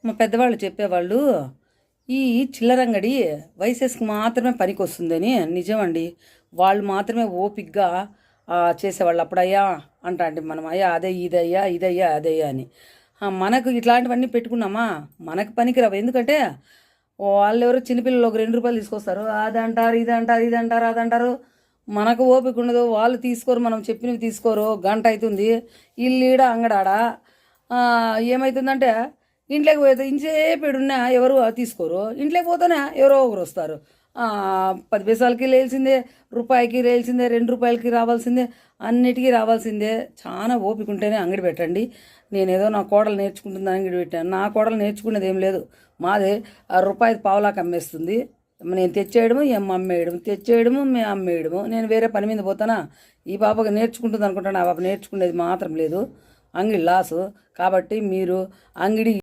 మా పెద్దవాళ్ళు చెప్పేవాళ్ళు ఈ చిల్లరంగడి వయసెస్కి మాత్రమే పనికి వస్తుందని. నిజమండి. వాళ్ళు మాత్రమే ఓపిగ్గా చేసేవాళ్ళు. అప్పుడు అయ్యా అంటా అంటే మనం అయ్యా అదే ఇదయ్యా ఇదయ్యా అదయ్యా అని. మనకు ఇట్లాంటివన్నీ పెట్టుకున్నామా మనకు పనికిరావు. ఎందుకంటే వాళ్ళు ఎవరో చిన్నపిల్లలు ఒక ₹2 తీసుకొస్తారు. అది అంటారు ఇది అంటారు ఇది అంటారు అది అంటారు. మనకు ఓపిక ఉండదు. వాళ్ళు తీసుకోరు, మనం చెప్పినవి తీసుకోరు. గంట అవుతుంది ఇల్లీడ అంగడాడ. ఏమవుతుందంటే ఇంట్లోకి పోతే ఇంతసేపు ఈడున్నా ఎవరు తీసుకోరు. ఇంట్లోకి పోతేనే ఎవరో ఒకరు వస్తారు. 10 పైసలకి లేల్సిందే, రూపాయికి లేల్సిందే, ₹2కి రావాల్సిందే, అన్నిటికీ రావాల్సిందే. చాలా ఓపిక ఉంటేనే అంగడి పెట్టండి. నేనేదో నా కోడలు నేర్చుకుంటుందని అంగడి పెట్టాను. నా కోడలు నేర్చుకునేది ఏం లేదు. మాదే రూపాయి పావులాకి అమ్మేస్తుంది. నేను తెచ్చేయడము అమ్మేయడము, తెచ్చేయడము మేము అమ్మేయడము. నేను వేరే పని మీద పోతానా? ఈ పాపగా నేర్చుకుంటుంది అనుకుంటాను. ఆ పాప నేర్చుకునేది మాత్రం లేదు. అంగడి లాసు. కాబట్టి మీరు అంగడి